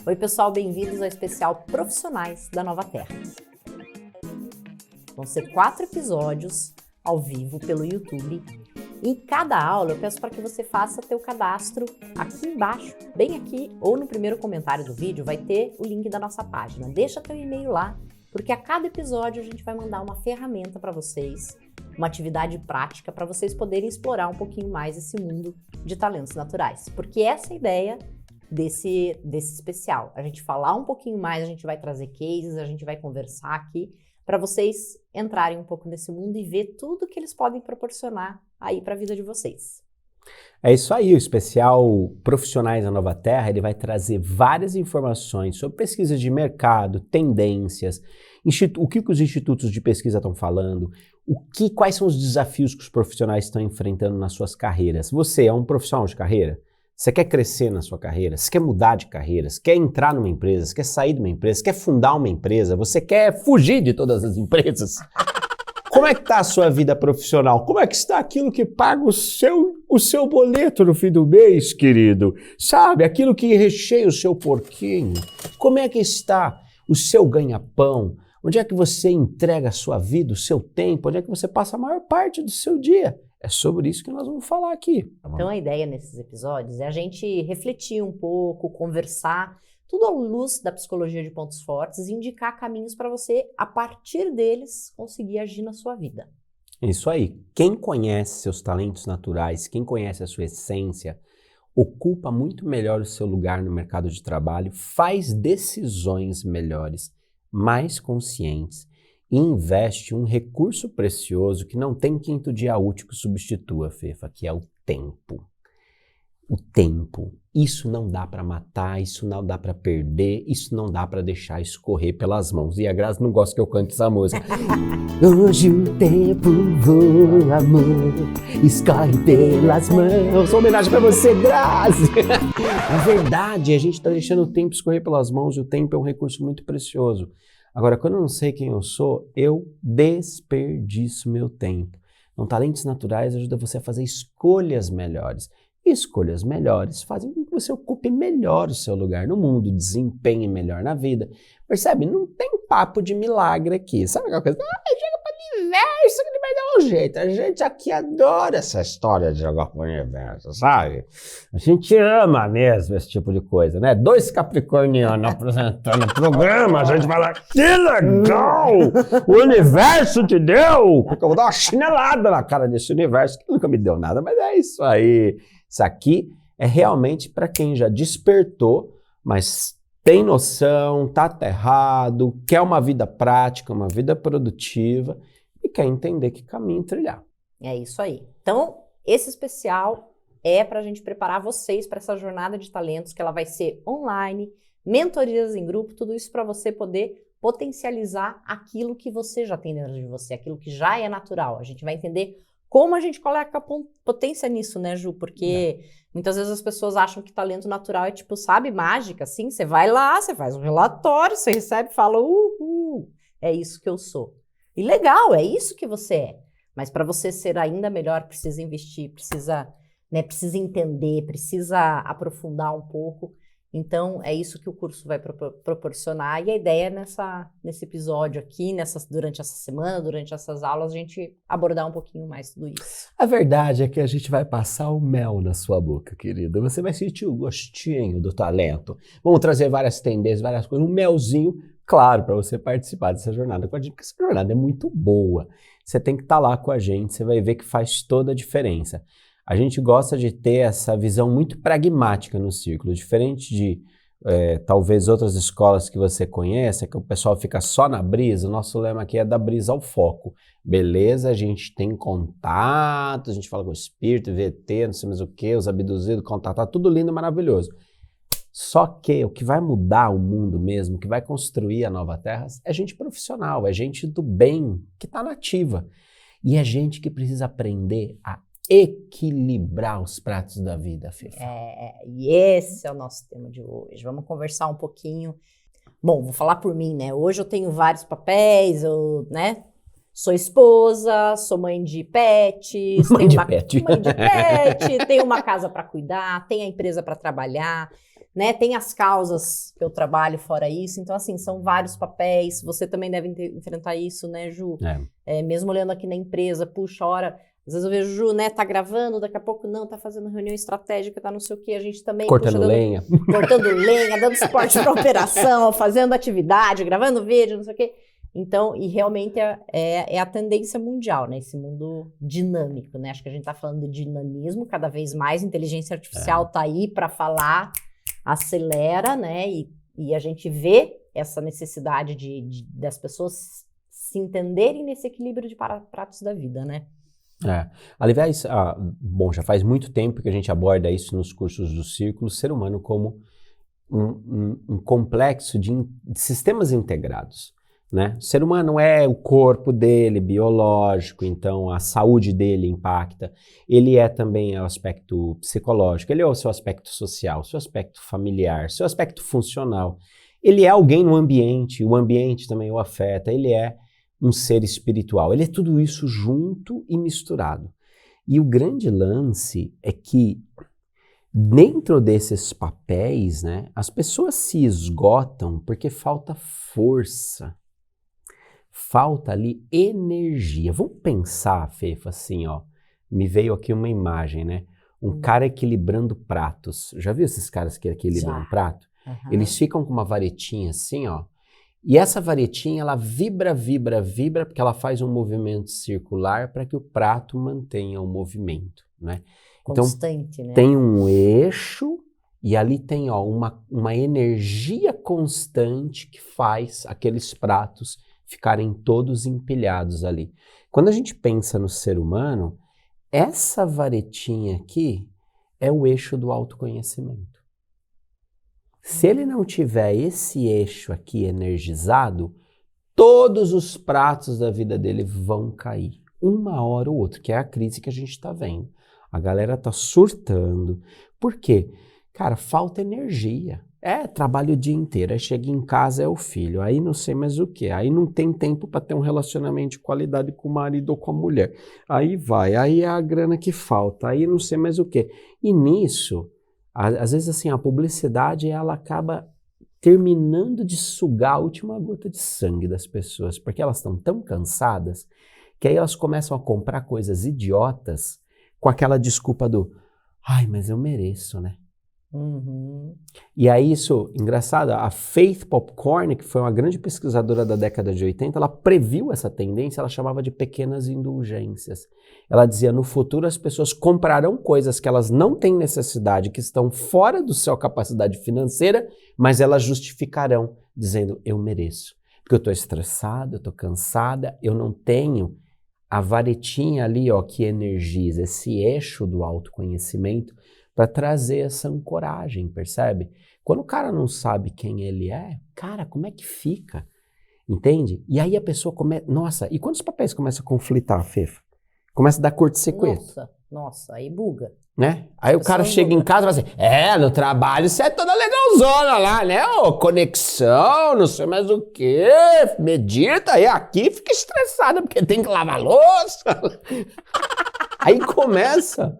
Oi pessoal, bem-vindos ao especial Profissionais da Nova Terra. Vão ser 4 episódios ao vivo pelo YouTube. Em cada aula eu peço para que você faça teu cadastro aqui embaixo, bem aqui, ou no primeiro comentário do vídeo vai ter o link da nossa página. Deixa teu e-mail lá, porque a cada episódio a gente vai mandar uma ferramenta para vocês, uma atividade prática para vocês poderem explorar um pouquinho mais esse mundo de talentos naturais. Porque essa é a ideia desse especial. A gente falar um pouquinho mais, a gente vai trazer cases, a gente vai conversar aqui para vocês entrarem um pouco nesse mundo e ver tudo que eles podem proporcionar aí para a vida de vocês. É isso aí, o especial Profissionais da Nova Terra, ele vai trazer várias informações sobre pesquisas de mercado, tendências, o que os institutos de pesquisa estão falando, quais são os desafios que os profissionais estão enfrentando nas suas carreiras. Você é um profissional de carreira? Você quer crescer na sua carreira? Você quer mudar de carreira? Você quer entrar numa empresa? Você quer sair de uma empresa? Você quer fundar uma empresa? Você quer fugir de todas as empresas? Como é que está a sua vida profissional? Como é que está aquilo que paga o seu boleto no fim do mês, querido? Sabe, aquilo que recheia o seu porquinho? Como é que está o seu ganha-pão? Onde é que você entrega a sua vida, o seu tempo? Onde é que você passa a maior parte do seu dia? É sobre isso que nós vamos falar aqui. Então a ideia nesses episódios é a gente refletir um pouco, conversar, tudo à luz da psicologia de pontos fortes e indicar caminhos para você, a partir deles, conseguir agir na sua vida. Isso aí. Quem conhece seus talentos naturais, quem conhece a sua essência, ocupa muito melhor o seu lugar no mercado de trabalho, faz decisões melhores, mais conscientes e investe um recurso precioso que não tem quinto dia útil que substitua, Fefa, que é o tempo. O tempo. Isso não dá para matar, isso não dá para perder, isso não dá para deixar escorrer pelas mãos. E a Grazi não gosta que eu cante essa música. Hoje o tempo voa, amor, escorre pelas mãos. Uma homenagem para você, Grazi. Na verdade, a gente está deixando o tempo escorrer pelas mãos e o tempo é um recurso muito precioso. Agora, quando eu não sei quem eu sou, eu desperdiço meu tempo. Então, talentos naturais ajudam você a fazer escolhas melhores. E escolhas melhores fazem com que você ocupe melhor o seu lugar no mundo, desempenhe melhor na vida. Percebe? Não tem papo de milagre aqui. Sabe aquela coisa? Joga para o universo que ele vai dar um jeito. A gente aqui adora essa história de jogar para o universo, sabe? A gente ama mesmo esse tipo de coisa, né? 2 capricornianos apresentando o programa, a gente fala, que legal! O universo te deu! Porque eu vou dar uma chinelada na cara desse universo, que nunca me deu nada, mas é isso aí. Isso aqui é realmente para quem já despertou, mas tem noção, tá aterrado, quer uma vida prática, uma vida produtiva e quer entender que caminho trilhar. É isso aí. Então, esse especial é para a gente preparar vocês para essa jornada de talentos, que ela vai ser online, mentorias em grupo, tudo isso para você poder potencializar aquilo que você já tem dentro de você, aquilo que já é natural. A gente vai entender como a gente coloca potência nisso, né, Ju? Porque muitas vezes as pessoas acham que talento natural é tipo, sabe, mágica, assim. Você vai lá, você faz um relatório, você recebe e fala, é isso que eu sou. E legal, é isso que você é. Mas para você ser ainda melhor, precisa investir, precisa entender, precisa aprofundar um pouco. Então, é isso que o curso vai proporcionar. E a ideia é nesse episódio aqui, durante essa semana, durante essas aulas, a gente abordar um pouquinho mais tudo isso. A verdade é que a gente vai passar o mel na sua boca, querida. Você vai sentir o gostinho do talento. Vamos trazer várias tendências, várias coisas, um melzinho, claro, para você participar dessa jornada com a gente, porque essa jornada é muito boa. Você tem que estar lá com a gente, você vai ver que faz toda a diferença. A gente gosta de ter essa visão muito pragmática no círculo, diferente de talvez outras escolas que você conhece, que o pessoal fica só na brisa. O nosso lema aqui é da brisa ao foco. Beleza, a gente tem contato, a gente fala com o espírito, VT, não sei mais o que, os abduzidos, contatar, tudo lindo e maravilhoso. Só que o que vai mudar o mundo mesmo, o que vai construir a nova Terra, é gente profissional, é gente do bem, que está nativa. E é gente que precisa aprender a equilibrar os pratos da vida, Fefa. E esse é o nosso tema de hoje. Vamos conversar um pouquinho. Bom, vou falar por mim, né? Hoje eu tenho vários papéis, Sou esposa, sou mãe de pets, Mãe tenho de uma pet. mãe de pet, tenho uma casa para cuidar, tenho a empresa para trabalhar, né? Tem as causas que eu trabalho fora isso. Então, assim, são vários papéis. Você também deve enfrentar isso, né, Ju? Mesmo olhando aqui na empresa, puxa, hora. Às vezes eu vejo, Ju, né, tá gravando, daqui a pouco não, tá fazendo reunião estratégica, tá não sei o quê, a gente também... Cortando lenha. Cortando lenha, dando suporte para operação, fazendo atividade, gravando vídeo, não sei o quê. Então, e realmente é a tendência mundial, né, esse mundo dinâmico, né, acho que a gente tá falando de dinamismo, cada vez mais inteligência artificial tá aí para falar, acelera, né, e a gente vê essa necessidade das pessoas se entenderem nesse equilíbrio de pratos da vida, né. Aliás, bom, já faz muito tempo que a gente aborda isso nos cursos do Círculo, o ser humano como um complexo de sistemas integrados, né? O ser humano é o corpo dele, biológico, então a saúde dele impacta. Ele é também o aspecto psicológico, ele é o seu aspecto social, o seu aspecto familiar, o seu aspecto funcional. Ele é alguém no ambiente, o ambiente também o afeta, ele é um ser espiritual. Ele é tudo isso junto e misturado. E o grande lance é que dentro desses papéis, né, as pessoas se esgotam porque falta força. Falta ali energia. Vamos pensar, Fefa, assim, ó. Me veio aqui uma imagem, né? Um cara equilibrando pratos. Já viu esses caras que equilibram um prato? Uhum. Eles ficam com uma varetinha assim, ó. E essa varetinha, ela vibra, porque ela faz um movimento circular para que o prato mantenha o movimento, né? Constante, então, né? Tem um eixo e ali tem, ó, uma energia constante que faz aqueles pratos ficarem todos empilhados ali. Quando a gente pensa no ser humano, essa varetinha aqui é o eixo do autoconhecimento. Se ele não tiver esse eixo aqui energizado, todos os pratos da vida dele vão cair, uma hora ou outra, que é a crise que a gente está vendo. A galera tá surtando. Por quê? Cara, falta energia. Trabalho o dia inteiro, aí chega em casa é o filho, aí não sei mais o que, aí não tem tempo para ter um relacionamento de qualidade com o marido ou com a mulher. Aí é a grana que falta, aí não sei mais o que. E nisso... Às vezes, assim, a publicidade, ela acaba terminando de sugar a última gota de sangue das pessoas, porque elas estão tão cansadas que aí elas começam a comprar coisas idiotas com aquela desculpa do ai, mas eu mereço, né? Uhum. E aí isso, engraçado, a Faith Popcorn, que foi uma grande pesquisadora da década de 80, ela previu essa tendência, ela chamava de pequenas indulgências. Ela dizia, no futuro as pessoas comprarão coisas que elas não têm necessidade, que estão fora da sua capacidade financeira, mas elas justificarão, dizendo, eu mereço. Porque eu estou estressada, eu estou cansada, eu não tenho a varetinha ali, ó, que energiza esse eixo do autoconhecimento, para trazer essa ancoragem, percebe? Quando o cara não sabe quem ele é, cara, como é que fica? Entende? E aí a pessoa começa... Nossa, e quando os papéis começam a conflitar, Fefa? Começa a dar curto-circuito. Nossa, aí buga. Né? Aí o cara chega em casa e fala assim, no trabalho você é toda legalzona lá, né? Conexão, não sei mais o quê, medita, e aqui fica estressada porque tem que lavar louça. Aí começa...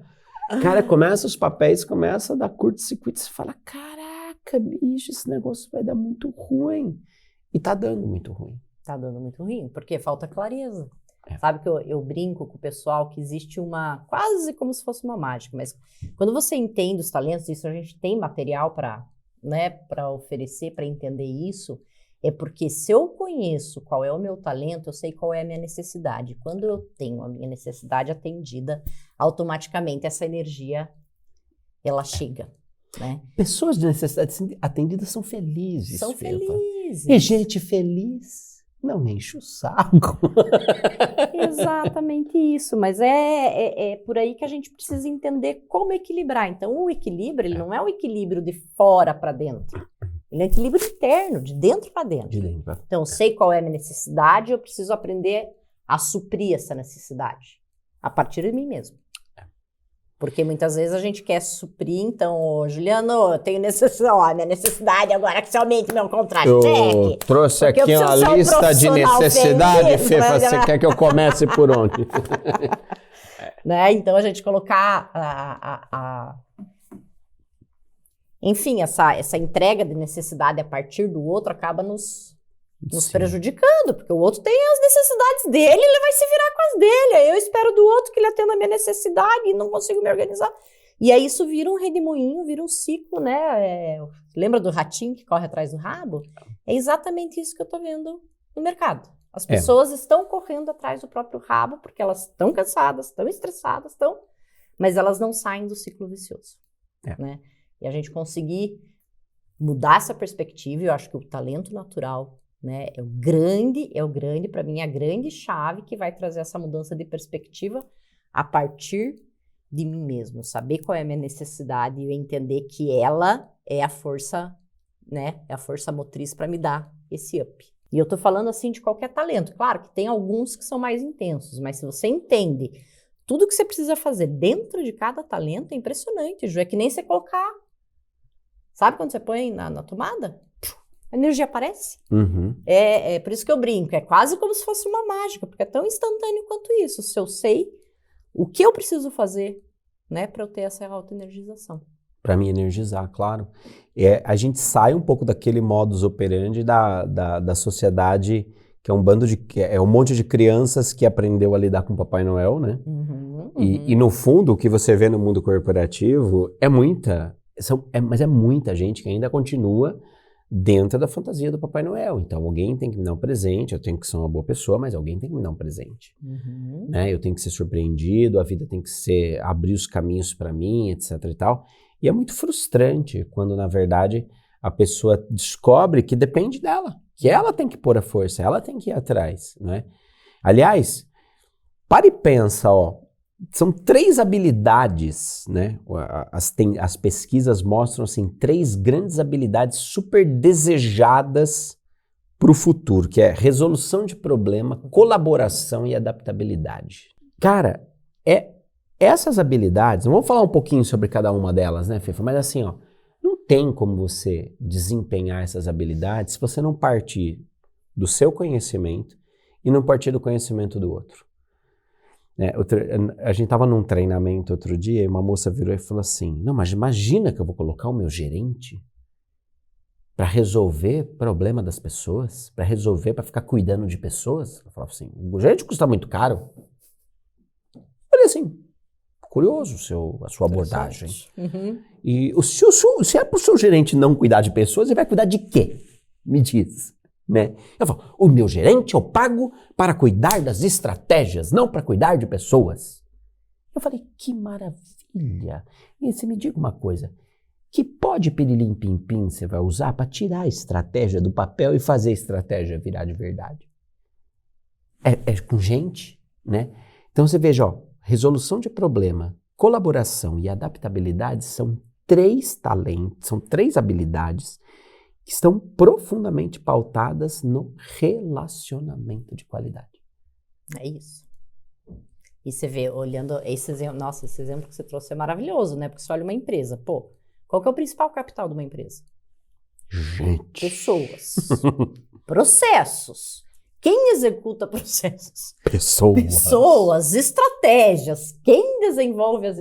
Cara, começa os papéis, começa a dar curto-circuito, você fala, caraca, bicho, esse negócio vai dar muito ruim. E tá dando muito ruim. Tá dando muito ruim, porque falta clareza. Sabe que eu brinco com o pessoal que existe quase como se fosse uma mágica, mas quando você entende os talentos, isso a gente tem material para, né, para oferecer, para entender isso, é porque se eu conheço qual é o meu talento, eu sei qual é a minha necessidade. Quando eu tenho a minha necessidade atendida, automaticamente essa energia, ela chega, né? Pessoas de necessidade atendida são felizes. São felizes. E gente feliz não me enche o saco. Exatamente isso, mas é por aí que a gente precisa entender como equilibrar. Então, o equilíbrio, ele não é o equilíbrio de fora para dentro. Ele é um equilíbrio interno, de dentro para dentro. Então, eu sei qual é a minha necessidade, eu preciso aprender a suprir essa necessidade a partir de mim mesmo. Porque muitas vezes a gente quer suprir, então, ô, Juliano, eu tenho necessidade, minha necessidade agora que você aumente meu contra-cheque. Eu trouxe Porque eu aqui uma preciso ser um lista de profissional necessidade, feliz, Fê, né? você quer que eu comece por onde? Né? Então, a gente colocar enfim, essa entrega de necessidade a partir do outro acaba nos Sim. prejudicando, porque o outro tem as necessidades dele, ele vai se virar com as dele. Aí eu espero do outro que ele atenda a minha necessidade e não consigo me organizar. E aí isso vira um redemoinho, vira um ciclo, né? Lembra do ratinho que corre atrás do rabo? É exatamente isso que eu tô vendo no mercado. As pessoas estão correndo atrás do próprio rabo porque elas estão cansadas, estão estressadas, mas elas não saem do ciclo vicioso, né? E a gente conseguir mudar essa perspectiva, eu acho que o talento natural, né, é o grande, para mim, a grande chave que vai trazer essa mudança de perspectiva a partir de mim mesmo. Saber qual é a minha necessidade e eu entender que ela é a força, né, é a força motriz para me dar esse up. E eu tô falando assim de qualquer talento. Claro que tem alguns que são mais intensos, mas se você entende tudo que você precisa fazer dentro de cada talento, é impressionante, Ju. É que nem você colocar... Sabe quando você põe na tomada? A energia aparece. Uhum. É por isso que eu brinco. É quase como se fosse uma mágica, porque é tão instantâneo quanto isso. Se eu sei o que eu preciso fazer, né, para eu ter essa autoenergização. Para me energizar, claro. A gente sai um pouco daquele modus operandi da sociedade, que é um monte de crianças que aprendeu a lidar com o Papai Noel, né? E no fundo, o que você vê no mundo corporativo mas é muita gente que ainda continua dentro da fantasia do Papai Noel. Então, alguém tem que me dar um presente, eu tenho que ser uma boa pessoa, mas alguém tem que me dar um presente. Né? Eu tenho que ser surpreendido, a vida tem que abrir os caminhos para mim, etc e tal. E é muito frustrante quando, na verdade, a pessoa descobre que depende dela, que ela tem que pôr a força, ela tem que ir atrás, né? Aliás, para e pensa, ó, são 3 habilidades, né? As pesquisas mostram assim 3 grandes habilidades super desejadas para o futuro, que é resolução de problema, colaboração e adaptabilidade. Cara, essas habilidades, vamos falar um pouquinho sobre cada uma delas, né, Fefa? Mas assim, ó, não tem como você desempenhar essas habilidades se você não partir do seu conhecimento e não partir do conhecimento do outro. A gente estava num treinamento outro dia e uma moça virou e falou assim, não, mas imagina que eu vou colocar o meu gerente para resolver problema das pessoas, para ficar cuidando de pessoas. Ela falava assim, o gerente custa muito caro. Eu falei assim, curioso a sua abordagem. E se é para o seu gerente não cuidar de pessoas, ele vai cuidar de quê? Me diz. Né? Eu falo, o meu gerente eu pago para cuidar das estratégias, não para cuidar de pessoas. Eu falei, que maravilha. E você me diga uma coisa, que pó de pirilim-pim-pim você vai usar para tirar a estratégia do papel e fazer a estratégia virar de verdade? É com gente, né? Então você veja, ó, resolução de problema, colaboração e adaptabilidade são 3 talentos, são 3 habilidades que estão profundamente pautadas no relacionamento de qualidade. É isso. E você vê, olhando esse exemplo, nossa, esse exemplo que você trouxe é maravilhoso, né? Porque você olha uma empresa, pô, qual que é o principal capital de uma empresa? Gente. Pessoas. Processos. Quem executa processos? Pessoas, estratégias. Quem desenvolve as...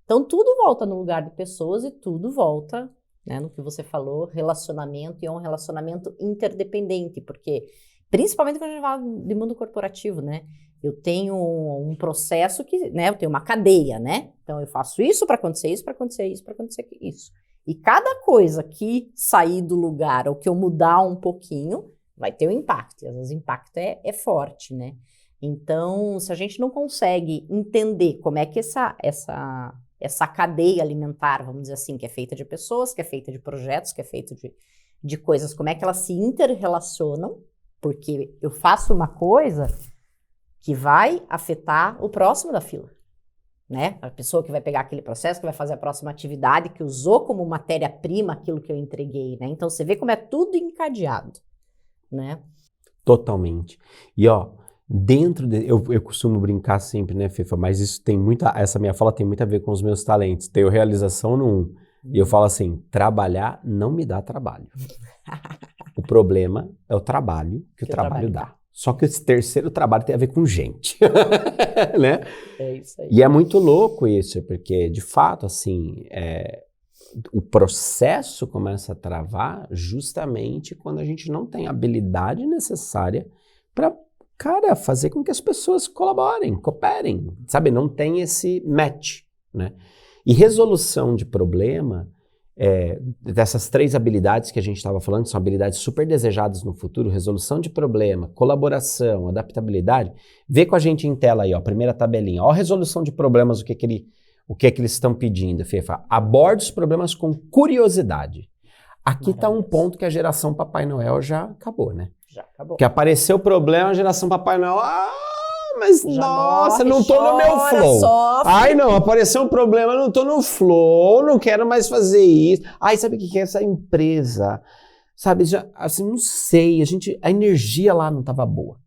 Então, tudo volta no lugar de pessoas e tudo volta, né, no que você falou, relacionamento, e é um relacionamento interdependente, porque, principalmente quando a gente fala de mundo corporativo, né, eu tenho um processo que, né, eu tenho uma cadeia, né, então eu faço isso para acontecer isso, para acontecer isso, para acontecer isso. E cada coisa que sair do lugar ou que eu mudar um pouquinho, vai ter um impacto, e às vezes o impacto é forte, né. Então, se a gente não consegue entender como é que essa cadeia alimentar, vamos dizer assim, que é feita de pessoas, que é feita de projetos, que é feita de coisas, como é que elas se interrelacionam, porque eu faço uma coisa que vai afetar o próximo da fila, né? A pessoa que vai pegar aquele processo, que vai fazer a próxima atividade, que usou como matéria-prima aquilo que eu entreguei, né? Então, você vê como é tudo encadeado, né? Totalmente. E, ó, Eu costumo brincar sempre, né, Fefa? Mas isso tem essa minha fala tem muito a ver com os meus talentos. Tenho realização no 1. E eu falo assim, trabalhar não me dá trabalho. O problema é o trabalho que o trabalho dá. Só que esse terceiro trabalho tem a ver com gente, né? É isso aí. E é muito louco isso, porque, de fato, assim, o processo começa a travar justamente quando a gente não tem a habilidade necessária para, cara, fazer com que as pessoas colaborem, cooperem, sabe? Não tem esse match, né? E resolução de problema, dessas 3 habilidades que a gente estava falando, que são habilidades super desejadas no futuro, resolução de problema, colaboração, adaptabilidade, vê com a gente em tela aí, ó, a primeira tabelinha, ó, resolução de problemas, o que eles estão pedindo, Fefa? Aborde os problemas com curiosidade. Aqui está um ponto que a geração Papai Noel já acabou, né? Já acabou. Que apareceu o problema, a geração Papai Noel, mas Já nossa, morre, não tô no meu chora, flow. sofre. Ai, não, apareceu um problema, não tô no flow, não quero mais fazer isso. Ai, sabe o que é essa empresa? Sabe, já, assim, não sei, a energia lá não tava boa.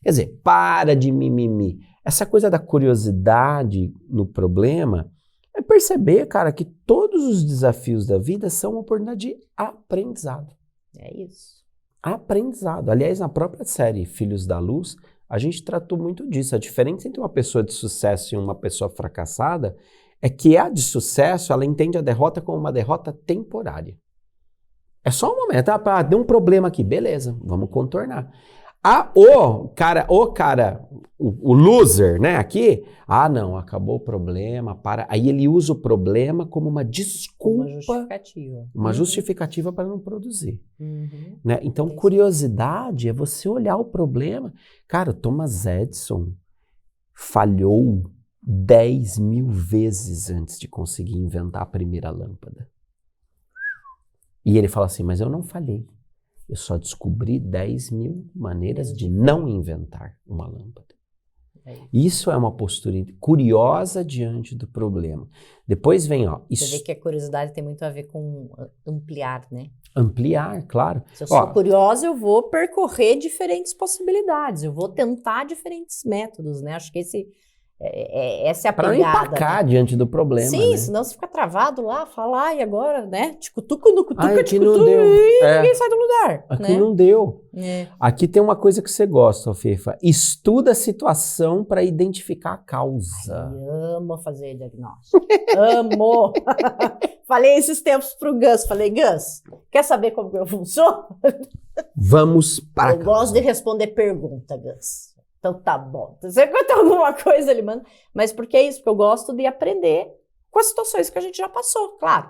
Quer dizer, para de mimimi. Essa coisa da curiosidade no problema é perceber, cara, que todos os desafios da vida são uma oportunidade de aprendizado. É isso. Aprendizado. Aliás, na própria série Filhos da Luz, a gente tratou muito disso. A diferença entre uma pessoa de sucesso e uma pessoa fracassada é que a de sucesso, ela entende a derrota como uma derrota temporária. É só um momento. Deu um problema aqui. Beleza, vamos contornar. O loser, né, aqui, não, acabou o problema, para. Aí ele usa o problema como uma desculpa. Uma justificativa. Uma justificativa para não produzir. Uhum. Né? Então, curiosidade é você olhar o problema. Cara, Thomas Edison falhou 10.000 vezes antes de conseguir inventar a primeira lâmpada. E ele fala assim, mas eu não falhei. Eu só descobri 10.000 maneiras de não inventar uma lâmpada. Isso é uma postura curiosa diante do problema. Depois vem, ó... Você vê que a curiosidade tem muito a ver com ampliar, né? Ampliar, claro. Se eu sou curiosa, eu vou percorrer diferentes possibilidades, eu vou tentar diferentes métodos, né? Acho que essa é a pegada. Para não empacar, né, diante do problema. Sim, né? Senão você fica travado lá, fala, e agora, né? Ticutuco no cutuca, aqui não deu. E ninguém sai do lugar. Aqui né? não deu. É. Aqui tem uma coisa que você gosta, Fefa. Estuda a situação para identificar a causa. Ai, amo fazer diagnóstico. Amo! Falei esses tempos pro Gus. Falei, Gus, quer saber como eu funciono? Vamos para Eu gosto de responder pergunta, Gus. Então tá bom. Se você conta alguma coisa, ele manda. Mas por que isso? Porque eu gosto de aprender com as situações que a gente já passou, claro.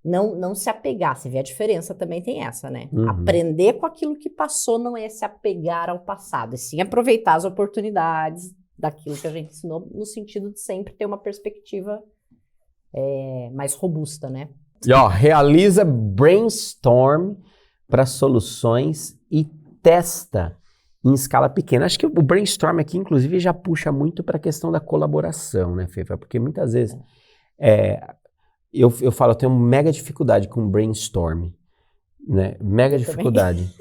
Não se apegar. Você vê a diferença, também tem essa, né? Uhum. Aprender com aquilo que passou não é se apegar ao passado, e sim aproveitar as oportunidades daquilo que a gente ensinou, no sentido de sempre ter uma perspectiva mais robusta, né? E ó, realiza brainstorm para soluções e testa em escala pequena. Acho que o brainstorm aqui, inclusive, já puxa muito para a questão da colaboração, né, Fefa? Porque muitas vezes eu falo, eu tenho mega dificuldade com brainstorm, né? Mega dificuldade.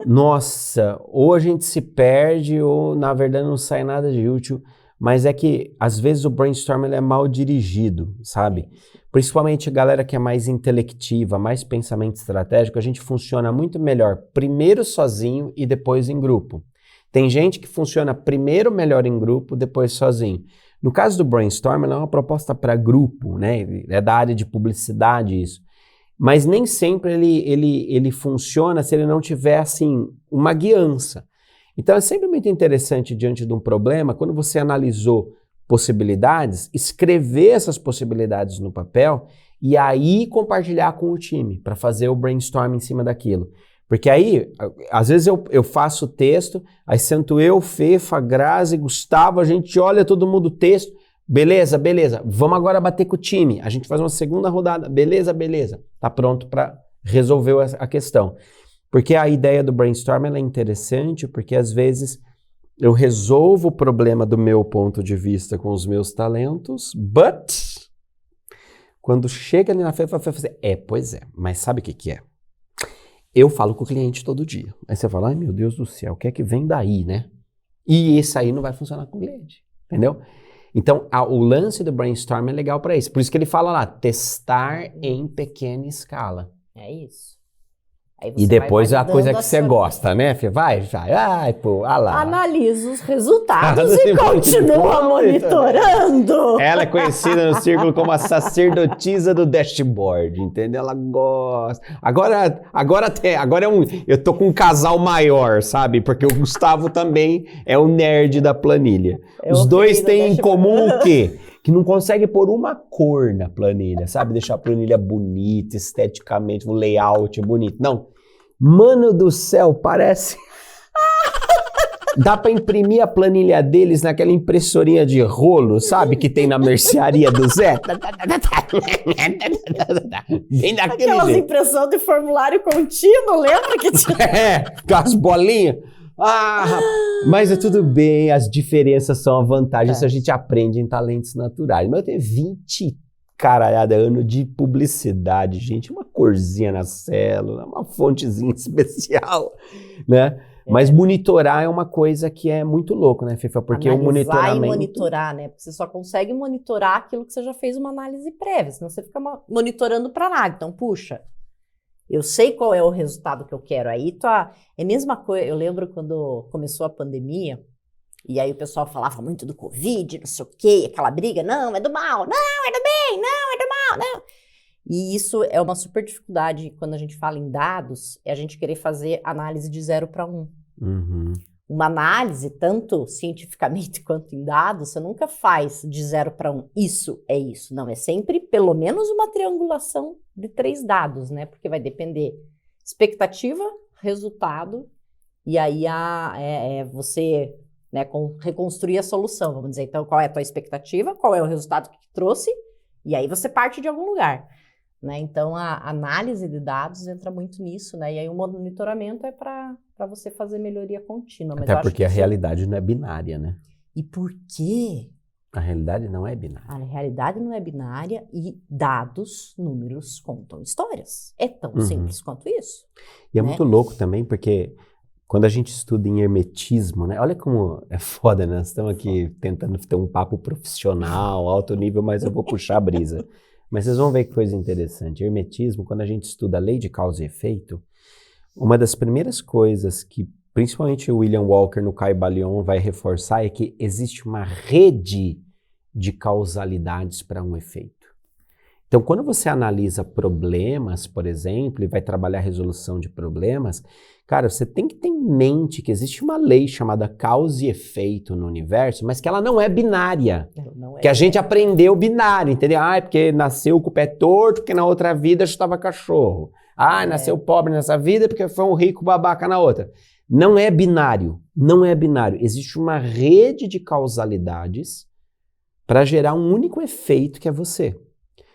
Nossa, ou a gente se perde ou, na verdade, não sai nada de útil. Mas é que, às vezes, o brainstorm ele é mal dirigido, sabe? Principalmente a galera que é mais intelectiva, mais pensamento estratégico, a gente funciona muito melhor primeiro sozinho e depois em grupo. Tem gente que funciona primeiro melhor em grupo, depois sozinho. No caso do brainstorm, ela é uma proposta para grupo, né? É da área de publicidade isso. Mas nem sempre ele funciona se ele não tiver, assim, uma guiança. Então é sempre muito interessante, diante de um problema, quando você analisou possibilidades, escrever essas possibilidades no papel e aí compartilhar com o time para fazer o brainstorm em cima daquilo. Porque aí, às vezes eu faço o texto, aí sento eu, Fefa, Grazi, Gustavo, a gente olha todo mundo o texto, beleza, vamos agora bater com o time, a gente faz uma segunda rodada, beleza, tá pronto para resolver a questão. Porque a ideia do brainstorm ela é interessante, porque às vezes eu resolvo o problema do meu ponto de vista com os meus talentos, but quando chega ali na frente, vai fazer, pois é, mas sabe o que é? Eu falo com o cliente todo dia. Aí você fala, ai meu Deus do céu, o que é que vem daí, né? E isso aí não vai funcionar com o cliente, entendeu? Então, o lance do brainstorm é legal para isso. Por isso que ele fala lá, testar em pequena escala. É isso. Aí você E depois vai a coisa que você sua... gosta, né, Fê? Vai, pô, lá. Analisa os resultados e continua monitorando. Ela é conhecida no círculo como a sacerdotisa do dashboard, entendeu? Ela gosta. Agora eu tô com um casal maior, sabe? Porque o Gustavo também é o nerd da planilha. Os dois têm em comum o quê? Que não consegue pôr uma cor na planilha, sabe? Deixar a planilha bonita, esteticamente, um layout bonito. Não. Mano do céu, parece... Dá pra imprimir a planilha deles naquela impressorinha de rolo, sabe? Que tem na mercearia do Zé. Bem daquele Aquelas jeito. impressão de formulário contínuo, lembra que tinha? Com as bolinhas. Mas é tudo bem, as diferenças são a vantagem, isso a gente aprende em talentos naturais. Mas eu tenho 20 anos de publicidade, gente, uma corzinha na célula, uma fontezinha especial, né? Mas monitorar é uma coisa que é muito louco, né, Fifa? Porque analisar o monitoramento... e monitorar, né? Porque você só consegue monitorar aquilo que você já fez uma análise prévia, senão você fica monitorando para nada. Então, puxa, eu sei qual é o resultado que eu quero. Aí é a mesma coisa. Eu lembro quando começou a pandemia, e aí o pessoal falava muito do Covid, não sei o quê, aquela briga, não, é do mal, não, é do bem, não, é do mal, não. E isso é uma super dificuldade quando a gente fala em dados, é a gente querer fazer análise de 0 para 1. Uhum. Uma análise, tanto cientificamente quanto em dados, você nunca faz de 0 para 1. Isso é isso. Não, é sempre pelo menos uma triangulação de 3 dados, né? Porque vai depender expectativa, resultado, e aí você, né, reconstruir a solução, vamos dizer. Então, qual é a tua expectativa? Qual é o resultado que trouxe? E aí você parte de algum lugar, né? Então, a análise de dados entra muito nisso, né? E aí o monitoramento é para você fazer melhoria contínua. Mas até porque a realidade não é binária, né? E por quê? A realidade não é binária. A realidade não é binária e dados, números, contam histórias. É tão simples quanto isso. E é né? muito louco também, porque quando a gente estuda em hermetismo, né? Olha como é foda, né? Nós estamos aqui tentando ter um papo profissional, alto nível, mas eu vou puxar a brisa. Mas vocês vão ver que coisa interessante. Hermetismo, quando a gente estuda a lei de causa e efeito, uma das primeiras coisas que principalmente o William Walker no Caibalion vai reforçar é que existe uma rede de causalidades para um efeito. Então, quando você analisa problemas, por exemplo, e vai trabalhar a resolução de problemas, cara, você tem que ter em mente que existe uma lei chamada causa e efeito no universo, mas que ela não é binária. Não é. Que a gente aprendeu binário, entendeu? É porque nasceu com o pé torto, porque na outra vida chutava cachorro. Nasceu pobre nessa vida porque foi um rico babaca na outra. Não é binário, não é binário. Existe uma rede de causalidades para gerar um único efeito que é você.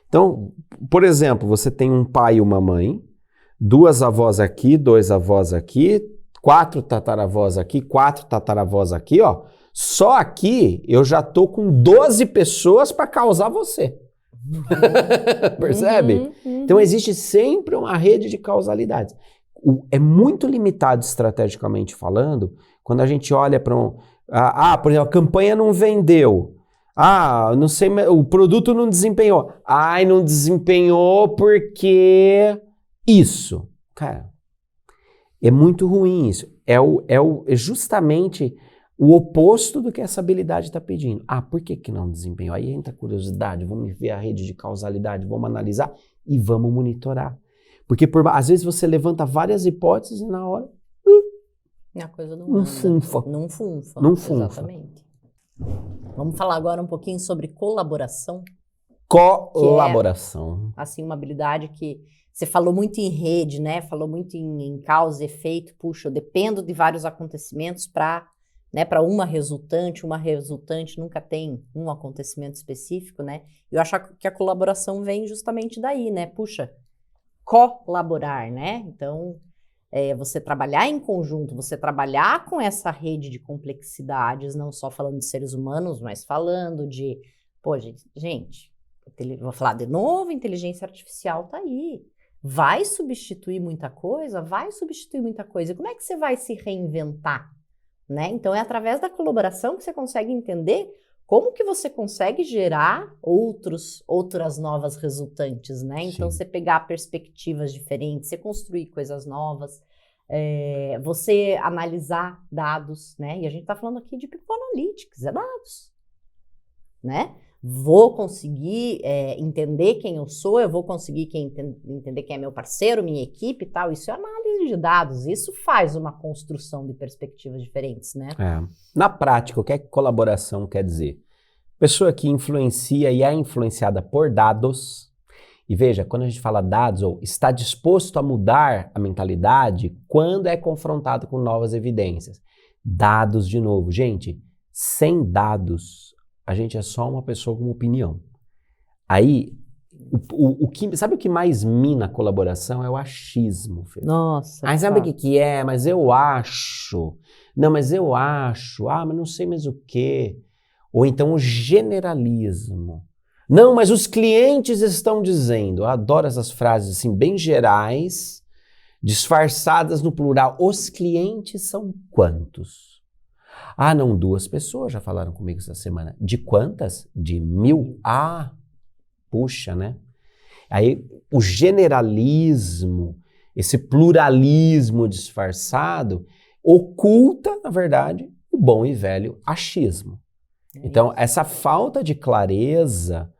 Então, por exemplo, você tem um pai e uma mãe, 2 avós aqui, 2 avós aqui, 4 tataravós aqui, 4 tataravós aqui, ó. Só aqui eu já tô com 12 pessoas para causar você. Percebe? Então existe sempre uma rede de causalidades. É muito limitado estrategicamente falando quando a gente olha para por exemplo, a campanha não vendeu. Não sei, o produto não desempenhou. Não desempenhou porque isso. Cara, é muito ruim isso. É justamente o oposto do que essa habilidade está pedindo. Por que não desempenhou? Aí entra a curiosidade, vamos ver a rede de causalidade, vamos analisar e vamos monitorar. Porque às vezes você levanta várias hipóteses e na hora... A coisa não Não funfa. Não funfa. Não funfa. Exatamente. Vamos falar agora um pouquinho sobre colaboração. Colaboração. Que é, assim, uma habilidade que você falou muito em rede, né? Falou muito em causa e efeito. Puxa, eu dependo de vários acontecimentos para uma resultante nunca tem um acontecimento específico, né? Eu acho que a colaboração vem justamente daí, né? Puxa, colaborar, né? Então, você trabalhar em conjunto, você trabalhar com essa rede de complexidades, não só falando de seres humanos, mas falando de... gente, vou falar de novo, inteligência artificial tá aí. Vai substituir muita coisa? Vai substituir muita coisa. E como é que você vai se reinventar né? Então é através da colaboração que você consegue entender como que você consegue gerar outras novas resultantes, né? Então Sim. você pegar perspectivas diferentes, você construir coisas novas, você analisar dados, né? E a gente está falando aqui de People Analytics, é dados, né? Vou conseguir entender quem eu sou, eu vou conseguir entender quem é meu parceiro, minha equipe e tal. Isso é análise de dados, isso faz uma construção de perspectivas diferentes, né? Na prática, o que é que colaboração quer dizer? Pessoa que influencia e é influenciada por dados. E veja, quando a gente fala dados, ou está disposto a mudar a mentalidade quando é confrontado com novas evidências. Dados, de novo. Gente, sem dados, a gente é só uma pessoa com opinião. Aí, sabe o que mais mina a colaboração? É o achismo, Fê. Nossa. Aí sabe o que é? Mas eu acho. Não, mas eu acho. Ah, mas não sei mais o quê. Ou então o generalismo. Não, mas os clientes estão dizendo. Eu adoro essas frases assim, bem gerais, disfarçadas no plural. Os clientes são quantos? Ah, não, 2 pessoas já falaram comigo essa semana. De quantas? De 1000? Ah, puxa, né? Aí o generalismo, esse pluralismo disfarçado, oculta, na verdade, o bom e velho achismo. Então, essa falta de clareza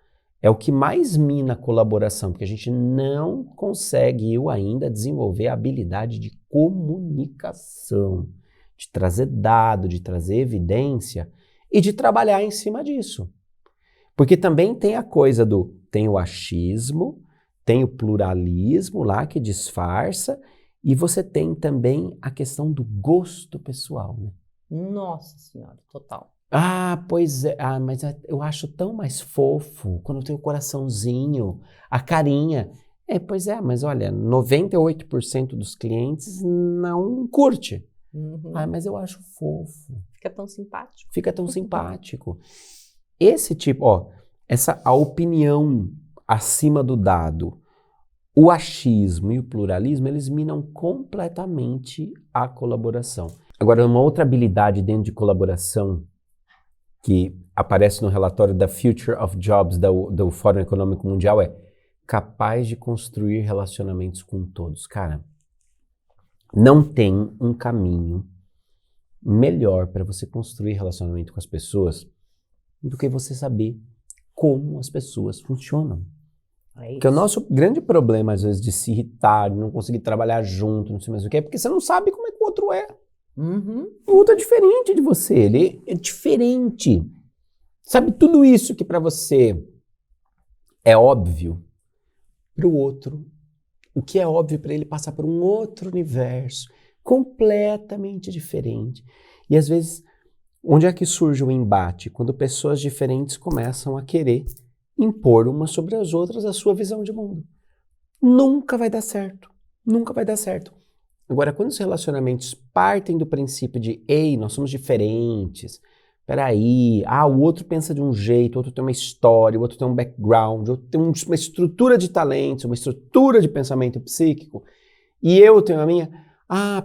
é o que mais mina a colaboração, porque a gente não consegue ainda desenvolver a habilidade de comunicação, de trazer dado, de trazer evidência e de trabalhar em cima disso. Porque também tem a coisa tem o achismo, tem o pluralismo lá que disfarça, e você tem também a questão do gosto pessoal, né? Nossa Senhora, total. Ah, pois é. Ah, mas eu acho tão mais fofo quando tem o coraçãozinho, a carinha. Pois é, mas olha, 98% dos clientes não curte. Ah, mas eu acho fofo. Fica tão simpático. Fica tão simpático. Esse tipo, a opinião acima do dado, o achismo e o pluralismo, eles minam completamente a colaboração. Agora, uma outra habilidade dentro de colaboração que aparece no relatório da Future of Jobs do Fórum Econômico Mundial é capaz de construir relacionamentos com todos. Cara, não tem um caminho melhor para você construir relacionamento com as pessoas do que você saber como as pessoas funcionam. Porque o nosso grande problema, às vezes, de se irritar, de não conseguir trabalhar junto, não sei mais o que, é porque você não sabe como é que o outro é. O outro é diferente de você, ele é diferente. Sabe, tudo isso que para você é óbvio, para o outro, o que é óbvio para ele passa por um outro universo, completamente diferente. E às vezes, onde é que surge o embate? Quando pessoas diferentes começam a querer impor umas sobre as outras a sua visão de mundo. Nunca vai dar certo. Nunca vai dar certo. Agora, quando os relacionamentos partem do princípio de, ei, nós somos diferentes, peraí, o outro pensa de um jeito, o outro tem uma história, o outro tem um background, o outro tem uma estrutura de talentos, uma estrutura de pensamento psíquico, e eu tenho a minha,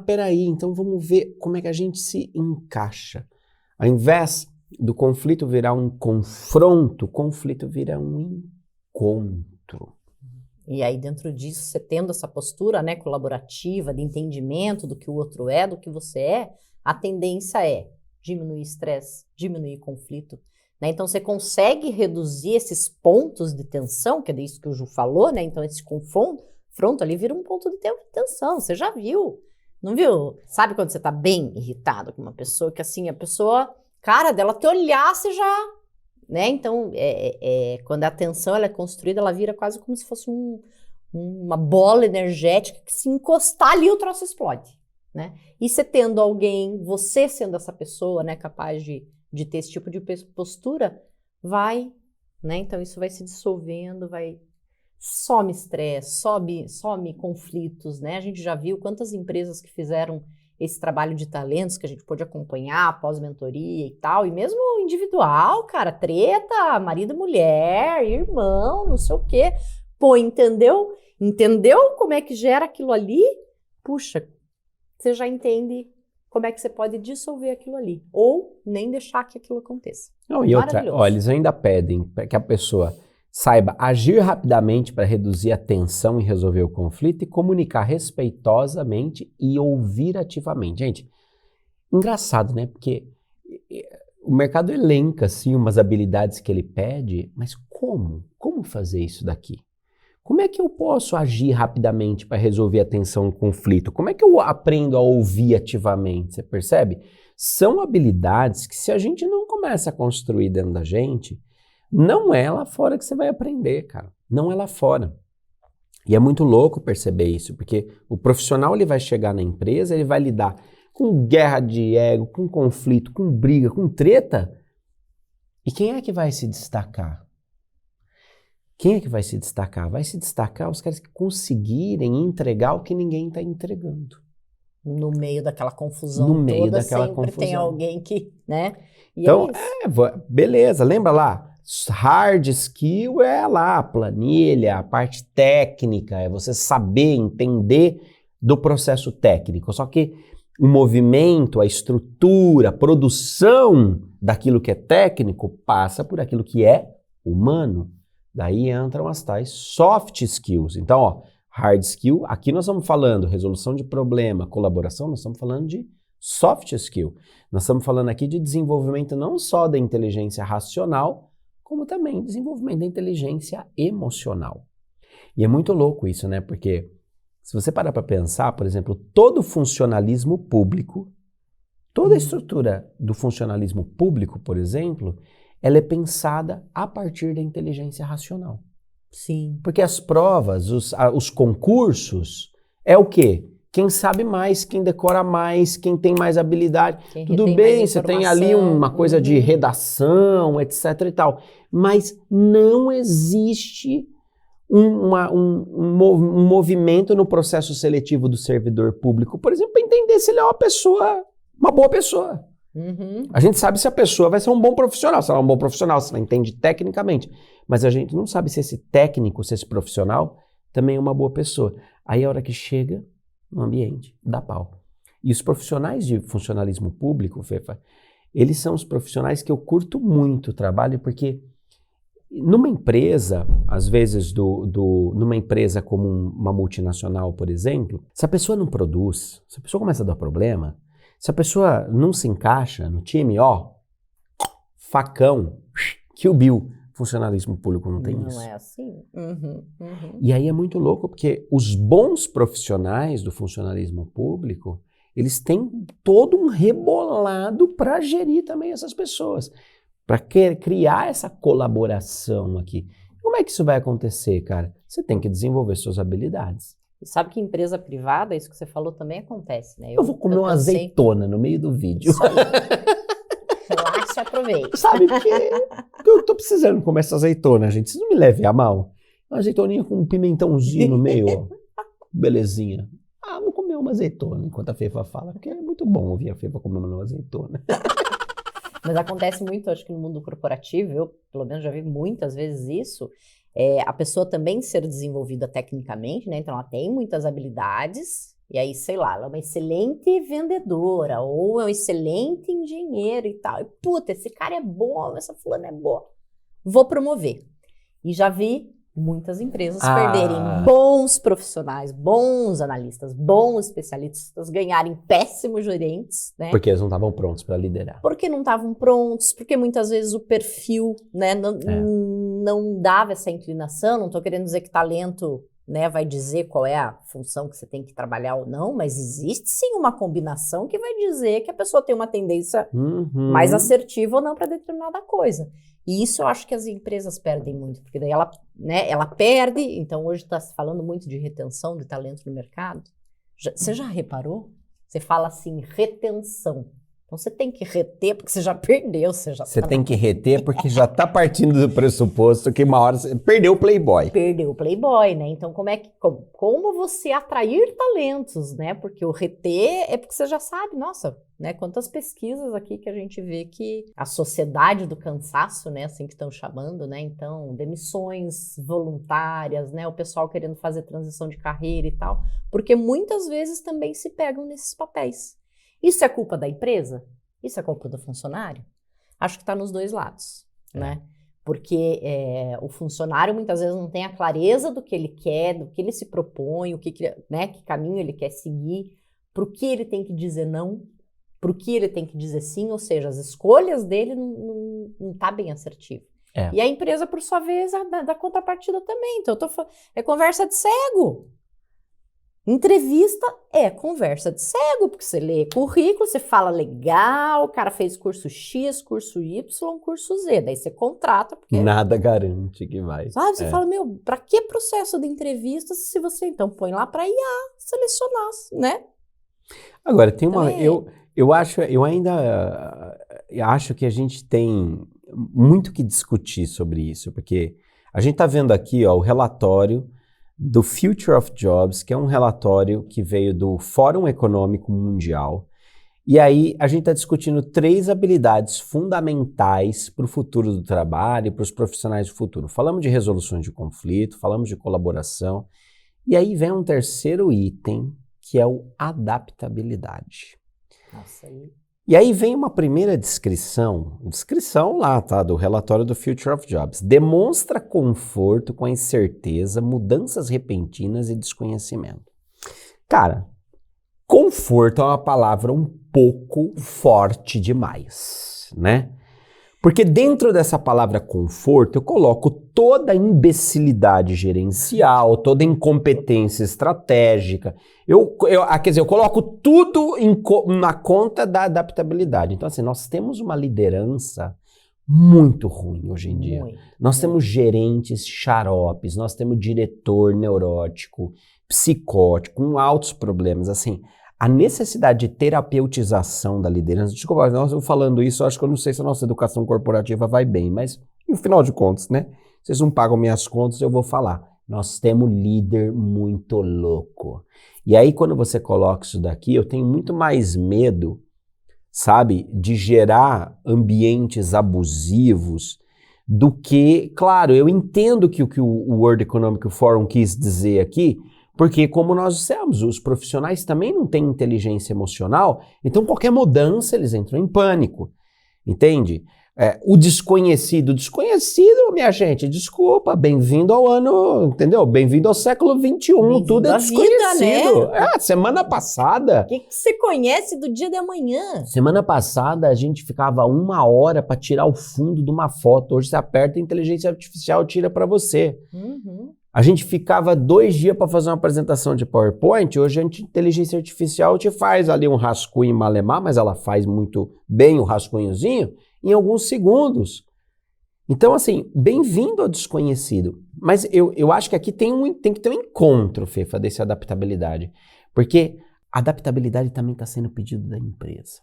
peraí, então vamos ver como é que a gente se encaixa. Ao invés do conflito virar um confronto, o conflito vira um encontro. E aí, dentro disso, você tendo essa postura, né, colaborativa, de entendimento do que o outro é, do que você é, a tendência é diminuir estresse, diminuir conflito, né? Então, você consegue reduzir esses pontos de tensão, que é disso que o Ju falou, né? Então, esse confronto ali vira um ponto de tensão. Você já viu, não viu? Sabe quando você tá bem irritado com uma pessoa, que assim, a pessoa, cara, dela te olhar, você já... Né? Então, quando a tensão ela é construída, ela vira quase como se fosse uma bola energética que se encostar ali o troço explode. Né? E você tendo alguém, você sendo essa pessoa, né, capaz de ter esse tipo de postura, vai, né? Então isso vai se dissolvendo, some estresse, some conflitos, né? A gente já viu quantas empresas que fizeram esse trabalho de talentos que a gente pôde acompanhar após mentoria e tal, e mesmo individual, cara, treta, marido e mulher, irmão, não sei o quê. Pô, entendeu? Entendeu como é que gera aquilo ali? Puxa, você já entende como é que você pode dissolver aquilo ali, ou nem deixar que aquilo aconteça. Não, e outra, Maravilhoso. olha, eles ainda pedem que a pessoa saiba agir rapidamente para reduzir a tensão e resolver o conflito e comunicar respeitosamente e ouvir ativamente. Gente, engraçado, né? Porque o mercado elenca, assim, umas habilidades que ele pede, mas como? Como fazer isso daqui? Como é que eu posso agir rapidamente para resolver a tensão e o conflito? Como é que eu aprendo a ouvir ativamente? Você percebe? São habilidades que, se a gente não começa a construir dentro da gente, não é lá fora que você vai aprender, cara. Não é lá fora. E é muito louco perceber isso, porque o profissional ele vai chegar na empresa, ele vai lidar com guerra de ego, com conflito, com briga, com treta. E quem é que vai se destacar? Quem é que vai se destacar? Vai se destacar os caras que conseguirem entregar o que ninguém está entregando. No meio daquela confusão No meio toda, daquela sempre confusão. tem alguém que, né? E Então, é isso. beleza, lembra lá? Hard skill é lá, a planilha, a parte técnica, é você saber, entender do processo técnico. Só que o movimento, a estrutura, a produção daquilo que é técnico passa por aquilo que é humano. Daí entram as tais soft skills. Então, ó, hard skill, aqui nós estamos falando resolução de problema, colaboração, nós estamos falando de soft skill. Nós estamos falando aqui de desenvolvimento não só da inteligência racional, como também desenvolvimento da inteligência emocional. E é muito louco isso, né? Porque se você parar para pensar, por exemplo, todo funcionalismo público, toda a estrutura do funcionalismo público, por exemplo, ela é pensada a partir da inteligência racional. Sim. Porque as provas, os concursos, é o quê? Quem sabe mais, quem decora mais, quem tem mais habilidade. Quem Tudo retém bem, mais você tem ali informação. uma coisa de redação, etc e tal. Mas não existe um movimento no processo seletivo do servidor público, por exemplo, para entender se ele é uma boa pessoa. Uhum. A gente sabe se a pessoa vai ser um bom profissional, se ela é um bom profissional, se ela entende tecnicamente. Mas a gente não sabe se esse técnico, se esse profissional também é uma boa pessoa. Aí a hora que chega no ambiente, dá pau. E os profissionais de funcionalismo público, Fefa, eles são os profissionais que eu curto muito o trabalho, porque numa empresa, às vezes numa empresa como uma multinacional, por exemplo, se a pessoa não produz, se a pessoa começa a dar problema, se a pessoa não se encaixa no time, ó, facão, Kill Bill. Funcionalismo público não tem isso. Não é assim? Uhum. E aí é muito louco, porque os bons profissionais do funcionalismo público, eles têm todo um rebolado para gerir também essas pessoas, para criar essa colaboração aqui. Como é que isso vai acontecer, cara? Você tem que desenvolver suas habilidades. E sabe que em empresa privada, isso que você falou também acontece, né? Eu vou comer uma azeitona no meio do vídeo. Isso aí. Relaxa e aproveita. Sabe, porque eu tô precisando comer essa azeitona, gente. Vocês não me levem a mal. Uma azeitoninha com um pimentãozinho no meio, ó. Belezinha. Ah, vou comer uma azeitona enquanto a Fefa fala, porque é muito bom ouvir a Fefa comendo uma azeitona. Mas acontece muito, acho que no mundo corporativo, eu pelo menos já vi muitas vezes isso, a pessoa também ser desenvolvida tecnicamente, né? Então ela tem muitas habilidades, e aí, sei lá, ela é uma excelente vendedora, ou é um excelente engenheiro e tal. E, puta, esse cara é bom, essa fulana é boa. Vou promover. E já vi muitas empresas perderem bons profissionais, bons analistas, bons especialistas, ganharem péssimos gerentes, né? Porque eles não estavam prontos para liderar. Porque não estavam prontos, porque muitas vezes o perfil, né, não dava essa inclinação. Não estou querendo dizer que talento, né, vai dizer qual é a função que você tem que trabalhar ou não, mas existe sim uma combinação que vai dizer que a pessoa tem uma tendência mais assertiva ou não para determinada coisa. E isso eu acho que as empresas perdem muito, porque daí ela perde. Então hoje está se falando muito de retenção de talento no mercado. Você já reparou? Você fala assim, retenção. Então você tem que reter porque você já perdeu. Você tem que reter porque já está partindo do pressuposto que uma hora você perdeu o Playboy. Perdeu o Playboy, né? Então como você atrair talentos, né? Porque o reter é porque você já sabe, nossa, né? Quantas pesquisas aqui que a gente vê que a sociedade do cansaço, né? Assim que estão chamando, né? Então, demissões voluntárias, né? O pessoal querendo fazer transição de carreira e tal. Porque muitas vezes também se pegam nesses papéis. Isso é culpa da empresa? Isso é culpa do funcionário? Acho que está nos dois lados, né? Porque o funcionário muitas vezes não tem a clareza do que ele quer, do que ele se propõe, né, que caminho ele quer seguir, para o que ele tem que dizer não, para o que ele tem que dizer sim, ou seja, as escolhas dele não tá bem assertivo. E a empresa, por sua vez, da contrapartida também. Então, é conversa de cego. Entrevista é conversa de cego, porque você lê currículo, você fala legal, o cara fez curso X, curso Y, curso Z, daí você contrata porque... Nada garante que vai. Sabe, você fala, meu, pra que processo de entrevista se você então põe lá pra IA selecionar, né? Agora, tem uma... Eu ainda acho que a gente tem muito que discutir sobre isso, porque a gente tá vendo aqui, ó, o relatório do Future of Jobs, que é um relatório que veio do Fórum Econômico Mundial. E aí a gente está discutindo 3 habilidades fundamentais para o futuro do trabalho e para os profissionais do futuro. Falamos de resolução de conflito, falamos de colaboração. E aí vem um terceiro item, que é o adaptabilidade. Nossa, aí... E aí vem uma primeira descrição lá, tá, do relatório do Future of Jobs. Demonstra conforto com a incerteza, mudanças repentinas e desconhecimento. Cara, conforto é uma palavra um pouco forte demais, né? Porque dentro dessa palavra conforto eu coloco toda a imbecilidade gerencial, toda a incompetência estratégica. Quer dizer, eu coloco tudo na conta da adaptabilidade. Então, assim, nós temos uma liderança muito ruim hoje em dia. Nós temos gerentes xaropes, nós temos diretor neurótico, psicótico, com altos problemas, assim... A necessidade de terapeutização da liderança, desculpa, nós estamos falando isso, eu acho que eu não sei se a nossa educação corporativa vai bem, mas no final de contas, né? Vocês não pagam minhas contas, eu vou falar. Nós temos líder muito louco. E aí quando você coloca isso daqui, eu tenho muito mais medo, sabe, de gerar ambientes abusivos do que, claro, eu entendo que o que o World Economic Forum quis dizer aqui, porque, como nós dissemos, os profissionais também não têm inteligência emocional, então qualquer mudança eles entram em pânico, entende? O desconhecido, minha gente, desculpa, bem-vindo ao ano, entendeu? Bem-vindo ao século XXI, tudo é desconhecido. Vida, né? Semana passada... O que você conhece do dia de amanhã? Semana passada a gente ficava 1 hora para tirar o fundo de uma foto, hoje você aperta a inteligência artificial tira para você. A gente ficava 2 dias para fazer uma apresentação de PowerPoint, hoje a inteligência artificial te faz ali um rascunho em malemar, mas ela faz muito bem o rascunhozinho em alguns segundos. Então, assim, bem-vindo ao desconhecido. Mas eu acho que aqui tem que ter um encontro, Fefa, dessa adaptabilidade. Porque a adaptabilidade também está sendo pedido da empresa.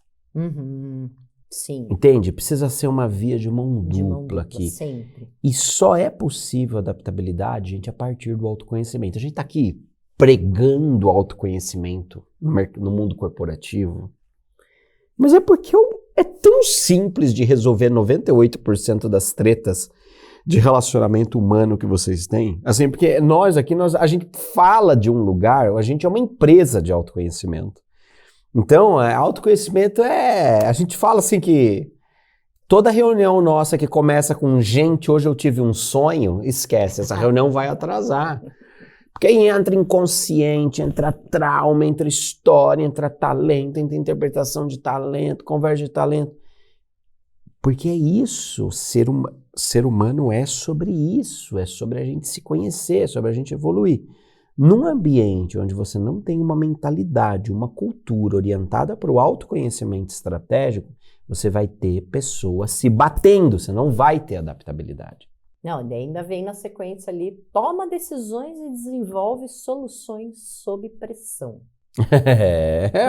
Sim. Entende? Precisa ser uma via de mão dupla aqui. Sempre. E só é possível adaptabilidade, gente, a partir do autoconhecimento. A gente está aqui pregando autoconhecimento no mundo corporativo, mas é porque é tão simples de resolver 98% das tretas de relacionamento humano que vocês têm. Assim, porque nós aqui, a gente fala de um lugar, a gente é uma empresa de autoconhecimento. Então, autoconhecimento a gente fala assim que toda reunião nossa que começa com gente, hoje eu tive um sonho, esquece, essa reunião vai atrasar. Porque aí entra inconsciente, entra trauma, entra história, entra talento, entra interpretação de talento, conversa de talento. Porque é isso, ser humano é sobre isso, é sobre a gente se conhecer, é sobre a gente evoluir. Num ambiente onde você não tem uma mentalidade, uma cultura orientada para o autoconhecimento estratégico, você vai ter pessoas se batendo, você não vai ter adaptabilidade. Não, ainda vem na sequência ali, toma decisões e desenvolve soluções sob pressão.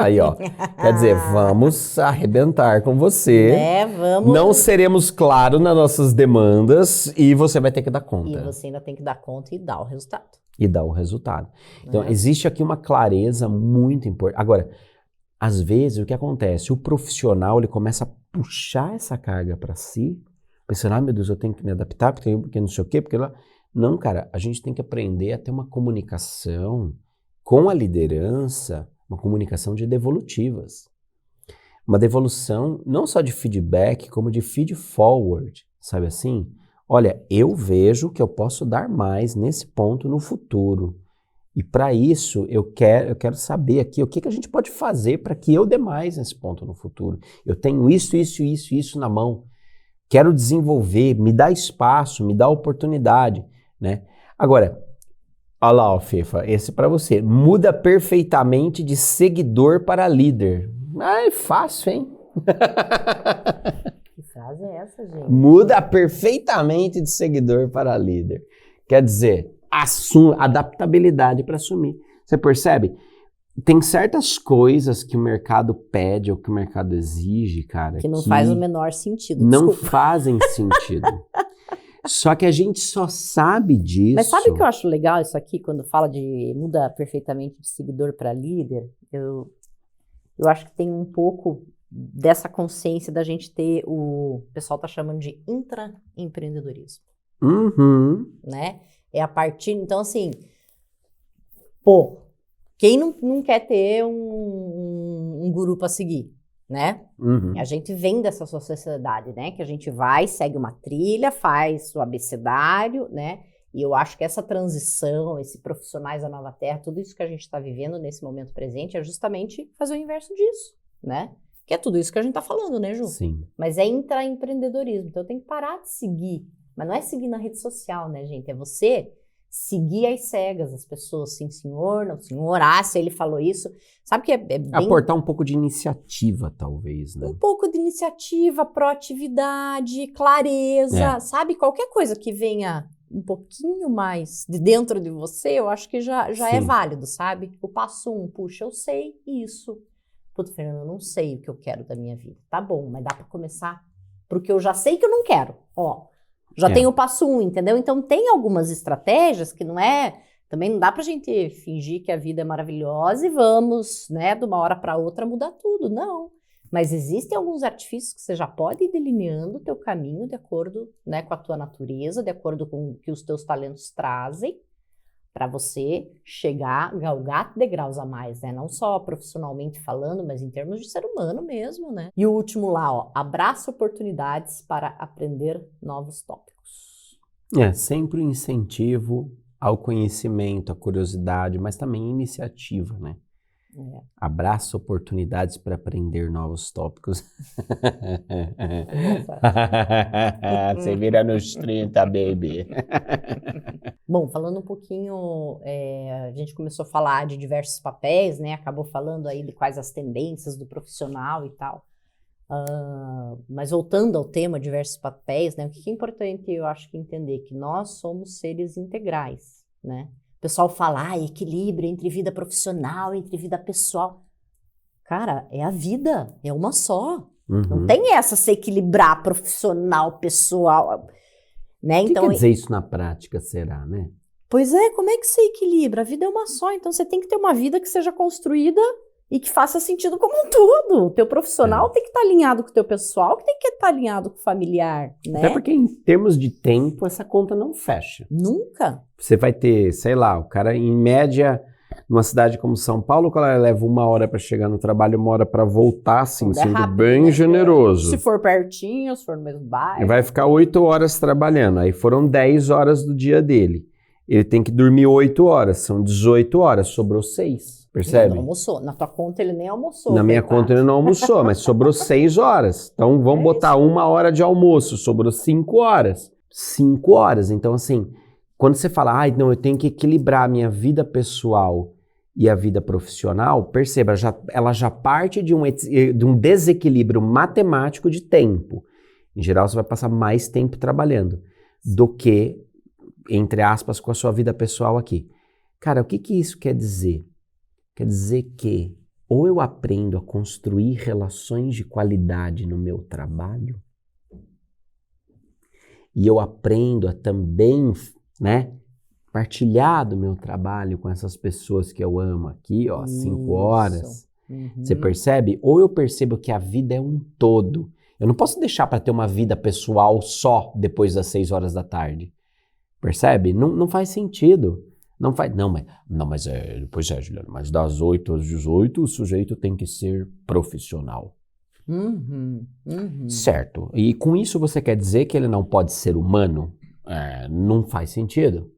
Aí ó, quer dizer, vamos arrebentar com você, vamos... não seremos claros nas nossas demandas e você vai ter que dar conta. E você ainda tem que dar conta e dar o resultado. Então, existe aqui uma clareza muito importante. Agora, às vezes, o que acontece? O profissional, ele começa a puxar essa carga para si, pensando, meu Deus, eu tenho que me adaptar, porque não sei o quê, porque lá... Não, cara, a gente tem que aprender a ter uma comunicação com a liderança, uma comunicação de devolutivas. uma devolução não só de feedback, como de feed forward, sabe assim? Olha, eu vejo que eu posso dar mais nesse ponto no futuro. E para isso, eu quero saber aqui o que a gente pode fazer para que eu dê mais nesse ponto no futuro. Eu tenho isso na mão. Quero desenvolver, me dá espaço, me dá oportunidade, né? Agora, olha lá, ó, Fefa, esse para você. Muda perfeitamente de seguidor para líder. Ah, é fácil, hein? Que frase é essa, gente? Muda perfeitamente de seguidor para líder. Quer dizer, adaptabilidade para assumir. Você percebe? Tem certas coisas que o mercado pede ou que o mercado exige, cara, Que não faz o menor sentido. Não Desculpa. fazem sentido. Só que a gente só sabe disso. Mas sabe o que eu acho legal isso aqui, quando fala de muda perfeitamente de seguidor para líder? Eu acho que tem um pouco dessa consciência da gente ter o pessoal tá chamando de intraempreendedorismo, né? É a partir, então assim, pô, quem não quer ter um guru para seguir, né? A gente vem dessa sociedade, né? Que a gente vai, segue uma trilha, faz o abecedário, né? E eu acho que essa transição, esse profissionais da nova terra, tudo isso que a gente está vivendo nesse momento presente é justamente fazer o inverso disso, né? Que é tudo isso que a gente está falando, né, Ju? Sim. Mas é intraempreendedorismo. Então eu tenho que parar de seguir. Mas não é seguir na rede social, né, gente? É você seguir às cegas as pessoas. Sim, senhor, não, senhor. Ah, se ele falou isso. Sabe que é bem... Aportar um pouco de iniciativa, talvez, né? Um pouco de iniciativa, proatividade, clareza, sabe? Qualquer coisa que venha um pouquinho mais de dentro de você, eu acho que já é válido, sabe? O passo 1, puxa, eu sei isso. Puta, Fernanda, eu não sei o que eu quero da minha vida. Tá bom, mas dá pra começar porque eu já sei que eu não quero. Ó, já tem o passo 1, entendeu? Então tem algumas estratégias que não é... Também não dá pra gente fingir que a vida é maravilhosa e vamos, né, de uma hora pra outra mudar tudo. Não. Mas existem alguns artifícios que você já pode ir delineando o teu caminho de acordo, né, com a tua natureza, de acordo com o que os teus talentos trazem, para você chegar, galgar degraus a mais, né? Não só profissionalmente falando, mas em termos de ser humano mesmo, né? E o último lá, ó, abraça oportunidades para aprender novos tópicos. Sempre um incentivo ao conhecimento, à curiosidade, mas também iniciativa, né? Abraça oportunidades para aprender novos tópicos. Você vira nos 30, baby. Bom, falando um pouquinho, a gente começou a falar de diversos papéis, né? Acabou falando aí de quais as tendências do profissional e tal. Mas voltando ao tema diversos papéis, né? O que é importante, eu acho que entender que nós somos seres integrais, né? O pessoal fala, equilíbrio entre vida profissional, entre vida pessoal. Cara, é a vida, é uma só. Não tem essa se equilibrar profissional, pessoal, né? O que quer dizer isso na prática, será, né? Pois é, como é que você equilibra? A vida é uma só, então você tem que ter uma vida que seja construída e que faça sentido como um todo. O teu profissional tem que estar alinhado com o teu pessoal, que tem que estar alinhado com o familiar, né? Até porque em termos de tempo, essa conta não fecha. Nunca. Você vai ter, sei lá, o cara em média, numa cidade como São Paulo, o cara leva 1 hora para chegar no trabalho, 1 hora para voltar, assim, sendo rápido, bem, né, generoso. Se for pertinho, se for no mesmo bairro. Ele vai ficar 8 horas trabalhando, aí foram 10 horas do dia dele. Ele tem que dormir 8 horas, são 18 horas, sobrou 6. Percebe? Ele não almoçou. Na tua conta ele nem almoçou. Na minha conta ele não almoçou, mas sobrou 6 horas. Então vamos botar 1 hora de almoço, sobrou 5 horas. 5 horas. Então assim, quando você fala, não, eu tenho que equilibrar a minha vida pessoal e a vida profissional, perceba, ela já parte de um desequilíbrio matemático de tempo. Em geral, você vai passar mais tempo trabalhando do que, entre aspas, com a sua vida pessoal aqui. Cara, o que isso quer dizer? Quer dizer que ou eu aprendo a construir relações de qualidade no meu trabalho e eu aprendo a também, né, partilhar do meu trabalho com essas pessoas que eu amo aqui, ó, 5 horas. Você percebe? Ou eu percebo que a vida é um todo. Eu não posso deixar para ter uma vida pessoal só depois das 6 horas da tarde. Percebe? Não faz sentido. Não faz, Juliano, mas das 8 às 18 o sujeito tem que ser profissional. Certo. E com isso você quer dizer que ele não pode ser humano? Não faz sentido.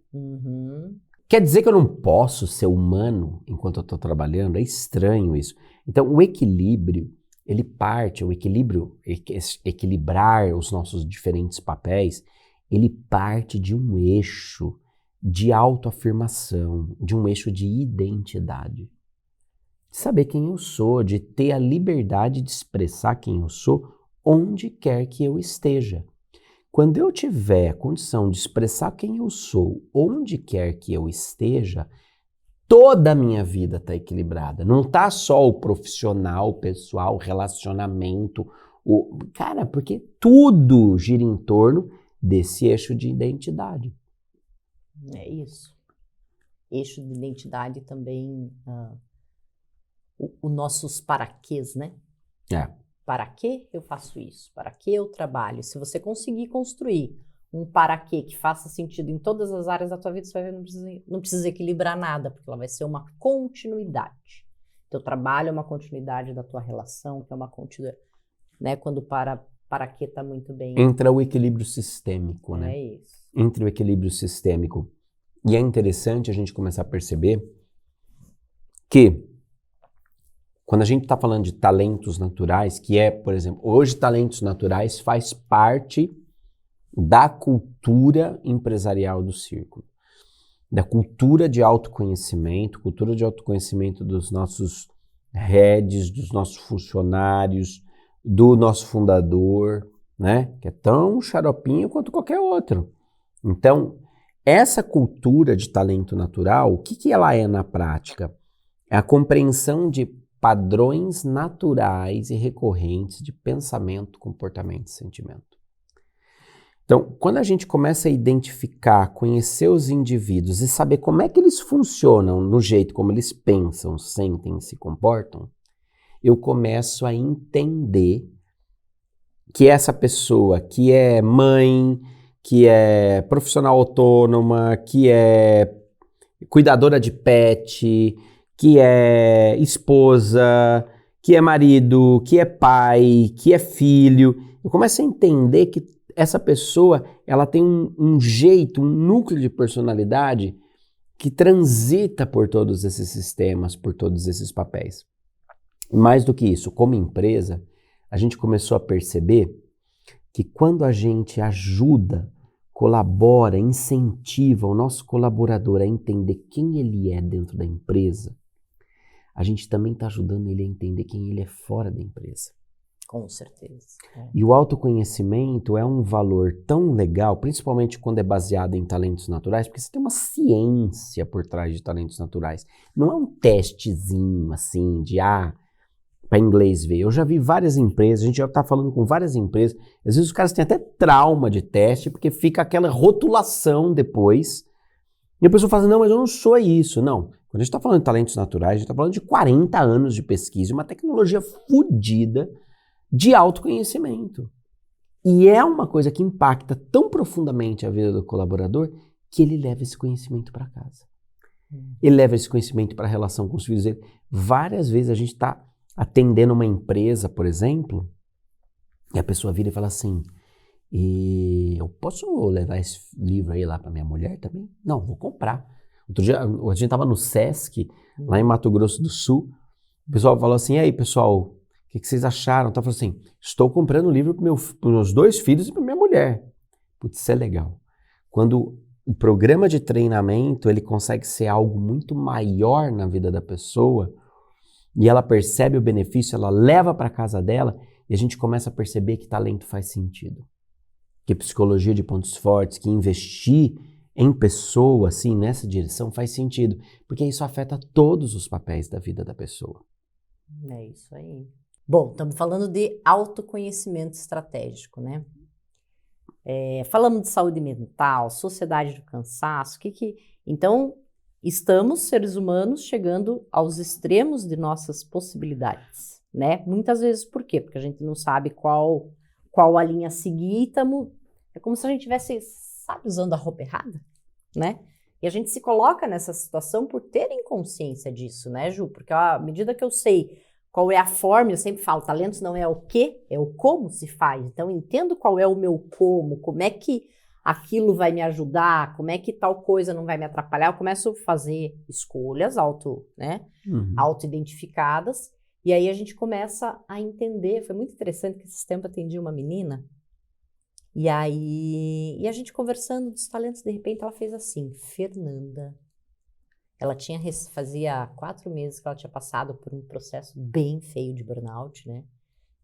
Quer dizer que eu não posso ser humano enquanto eu estou trabalhando? É estranho isso. Então, o equilíbrio, ele parte, o equilíbrio, equilibrar os nossos diferentes papéis, ele parte de um eixo de autoafirmação, de um eixo de identidade. De saber quem eu sou, de ter a liberdade de expressar quem eu sou onde quer que eu esteja. Quando eu tiver a condição de expressar quem eu sou onde quer que eu esteja, toda a minha vida está equilibrada. Não está só o profissional, o pessoal, o relacionamento. Cara, porque tudo gira em torno desse eixo de identidade. É isso. Eixo de identidade também, os nossos paraquês, né? Para que eu faço isso? Para que eu trabalho? Se você conseguir construir um para que faça sentido em todas as áreas da tua vida, você vai ver que não precisa equilibrar nada, porque ela vai ser uma continuidade. Teu trabalho é uma continuidade da tua relação, que é uma continuidade, né? Quando para que está muito bem. Entra o equilíbrio sistêmico, né? É isso. Entra o equilíbrio sistêmico. E é interessante a gente começar a perceber que quando a gente está falando de talentos naturais, que é, por exemplo, hoje talentos naturais faz parte da cultura empresarial do Círculo, da cultura de autoconhecimento dos nossos heads, dos nossos funcionários, do nosso fundador, né? Que é tão xaropinho quanto qualquer outro. Então, essa cultura de talento natural, o que ela é na prática? É a compreensão de padrões naturais e recorrentes de pensamento, comportamento e sentimento. Então, quando a gente começa a identificar, conhecer os indivíduos e saber como é que eles funcionam no jeito como eles pensam, sentem e se comportam, eu começo a entender que essa pessoa que é mãe, que é profissional autônoma, que é cuidadora de pet, que é esposa, que é marido, que é pai, que é filho. Eu começo a entender que essa pessoa, ela tem um jeito, um núcleo de personalidade que transita por todos esses sistemas, por todos esses papéis. Mais do que isso, como empresa, a gente começou a perceber que quando a gente ajuda, colabora, incentiva o nosso colaborador a entender quem ele é dentro da empresa, a gente também está ajudando ele a entender quem ele é fora da empresa. Com certeza. E o autoconhecimento é um valor tão legal, principalmente quando é baseado em talentos naturais, porque você tem uma ciência por trás de talentos naturais. Não é um testezinho assim de para inglês ver. Eu já vi várias empresas, a gente já está falando com várias empresas, às vezes os caras têm até trauma de teste, porque fica aquela rotulação depois, e a pessoa fala, não, mas eu não sou isso. Não, quando a gente está falando de talentos naturais, a gente está falando de 40 anos de pesquisa, uma tecnologia fodida de autoconhecimento. E é uma coisa que impacta tão profundamente a vida do colaborador que ele leva esse conhecimento para casa. Ele leva esse conhecimento para a relação com os filhos dele. Várias vezes a gente está atendendo uma empresa, por exemplo, e a pessoa vira e fala assim, eu posso levar esse livro aí lá para minha mulher também? Não, vou comprar. Outro dia, a gente estava no Sesc, lá em Mato Grosso do Sul, o pessoal falou assim, e aí pessoal, o que vocês acharam? Então, eu falei assim, estou comprando um livro para meus 2 filhos e para minha mulher. Putz, isso é legal. Quando o programa de treinamento, ele consegue ser algo muito maior na vida da pessoa, e ela percebe o benefício, ela leva para casa dela, e a gente começa a perceber que talento faz sentido. Que psicologia de pontos fortes, que investir em pessoa, assim, nessa direção faz sentido, porque isso afeta todos os papéis da vida da pessoa. É isso aí. Bom, estamos falando de autoconhecimento estratégico, né? Falamos de saúde mental, sociedade do cansaço, Então, estamos, seres humanos, chegando aos extremos de nossas possibilidades, né? Muitas vezes por quê? Porque a gente não sabe qual a linha a seguir, é como se a gente estivesse, sabe, usando a roupa errada, né? E a gente se coloca nessa situação por ter inconsciência disso, né, Ju? Porque à medida que eu sei qual é a forma, eu sempre falo, talentos não é o quê, é o como se faz. Então, entendo qual é o meu como é que aquilo vai me ajudar, como é que tal coisa não vai me atrapalhar. Eu começo a fazer escolhas auto-identificadas, e aí a gente começa a entender. Foi muito interessante que esses tempos atendi uma menina, e a gente conversando dos talentos, de repente ela fez assim, Fernanda, ela fazia 4 meses que ela tinha passado por um processo bem feio de burnout, né?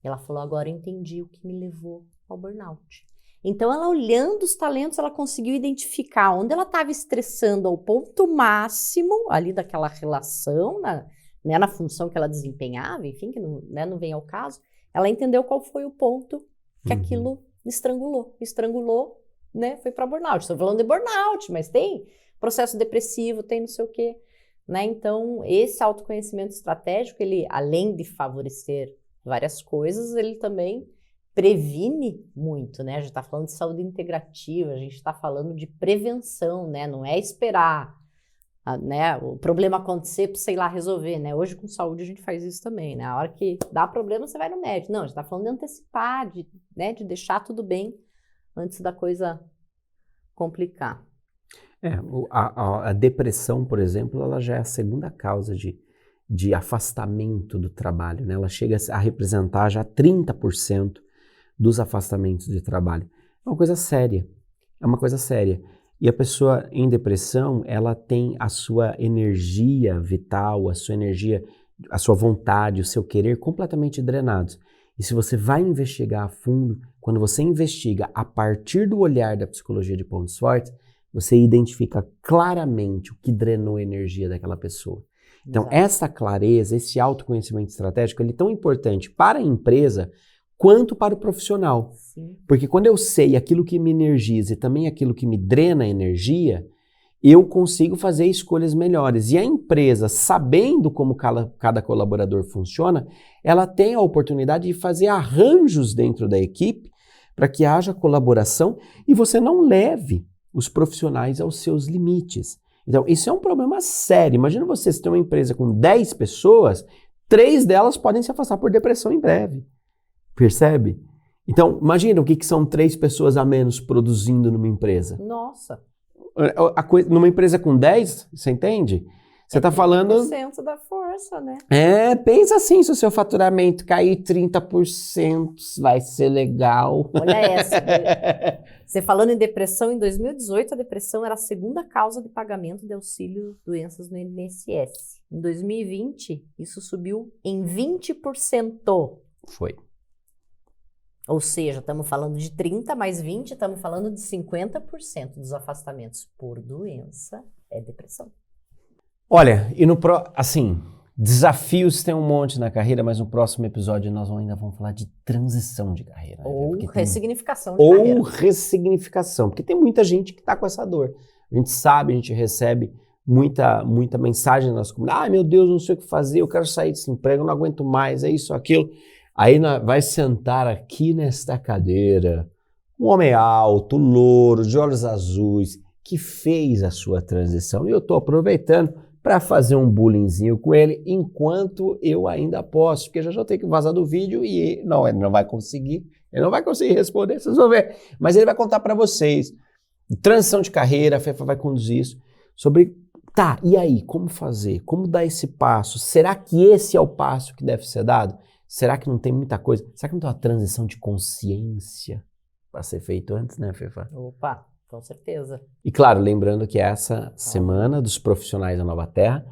E ela falou, agora eu entendi o que me levou ao burnout. Então, ela olhando os talentos, ela conseguiu identificar onde ela estava estressando ao ponto máximo ali daquela relação, na função que ela desempenhava, enfim, que não vem ao caso. Ela entendeu qual foi o ponto que aquilo estrangulou, né? Foi para burnout. Estou falando de burnout, mas tem processo depressivo, tem não sei o quê, né? Então, esse autoconhecimento estratégico, ele, além de favorecer várias coisas, ele também previne muito, né? A gente está falando de saúde integrativa, a gente está falando de prevenção, né? Não é esperar, né, o problema acontecer para, sei lá, resolver, né? Hoje com saúde a gente faz isso também, né? A hora que dá problema você vai no médico. Não, a gente está falando de antecipar, de deixar tudo bem antes da coisa complicar. A depressão, por exemplo, ela já é a segunda causa de afastamento do trabalho, né? Ela chega a representar já 30% dos afastamentos de trabalho. É uma coisa séria, E a pessoa em depressão, ela tem a sua energia vital, a sua energia, a sua vontade, o seu querer completamente drenados. E se você vai investigar a fundo, quando você investiga a partir do olhar da psicologia de pontos fortes, você identifica claramente o que drenou a energia daquela pessoa. Então, Exato. essa clareza, esse autoconhecimento estratégico, ele é tão importante para a empresa quanto para o profissional. Sim. Porque quando eu sei aquilo que me energiza e também aquilo que me drena energia, eu consigo fazer escolhas melhores. E a empresa, sabendo como cada colaborador funciona, ela tem a oportunidade de fazer arranjos dentro da equipe para que haja colaboração e você não leve os profissionais aos seus limites. Então, isso é um problema sério. Imagina você ter uma empresa com 10 pessoas, 3 delas podem se afastar por depressão em breve. Percebe? Então, imagina o que são 3 pessoas a menos produzindo numa empresa. Nossa. Numa empresa com 10, você entende? Você está falando... 30% da força, né? Pensa assim, se o seu faturamento cair 30%, vai ser legal. Olha essa. Você falando em depressão, em 2018 a depressão era a segunda causa de pagamento de auxílio doenças no INSS. Em 2020, isso subiu em 20%. Foi. Ou seja, estamos falando de 30 mais 20, estamos falando de 50% dos afastamentos por doença é depressão. Olha, desafios tem um monte na carreira, mas no próximo episódio nós ainda vamos falar de transição de carreira. Ou ressignificação de carreira. Ou ressignificação, porque tem muita gente que está com essa dor. A gente sabe, a gente recebe muita mensagem nas comunidades. Ai, meu Deus, não sei o que fazer, eu quero sair desse emprego, eu não aguento mais, é isso, aquilo. Aí vai sentar aqui nesta cadeira um homem alto, louro, de olhos azuis, que fez a sua transição. E eu estou aproveitando para fazer um bullyingzinho com ele enquanto eu ainda posso, porque já tenho que vazar do vídeo e ele não vai conseguir responder, vocês vão ver. Mas ele vai contar para vocês. Transição de carreira, a Fefa vai conduzir isso, sobre, e aí, como fazer? Como dar esse passo? Será que esse é o passo que deve ser dado? Será que não tem muita coisa? Será que não tem uma transição de consciência para ser feito antes, né, Fefa? Opa, com certeza. E claro, lembrando que essa semana dos profissionais da Nova Terra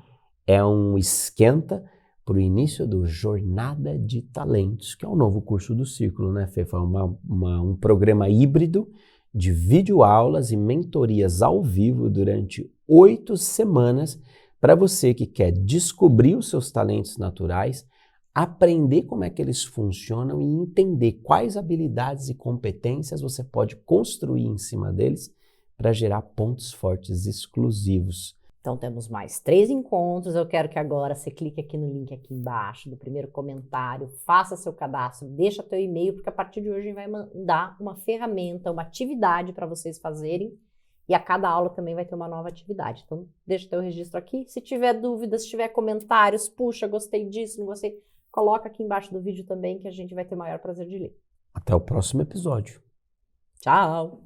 é um esquenta para o início do Jornada de Talentos, que é um novo curso do Círculo, né, Fefa? Um programa híbrido de videoaulas e mentorias ao vivo durante 8 semanas para você que quer descobrir os seus talentos naturais, aprender como é que eles funcionam e entender quais habilidades e competências você pode construir em cima deles para gerar pontos fortes exclusivos. Então temos mais 3 encontros. Eu quero que agora você clique aqui no link aqui embaixo do primeiro comentário, faça seu cadastro, deixa teu e-mail, porque a partir de hoje a gente vai mandar uma ferramenta, uma atividade para vocês fazerem, e a cada aula também vai ter uma nova atividade. Então deixa teu registro aqui. Se tiver dúvidas, se tiver comentários, puxa, gostei disso, não gostei, coloca aqui embaixo do vídeo também que a gente vai ter o maior prazer de ler. Até o próximo episódio. Tchau!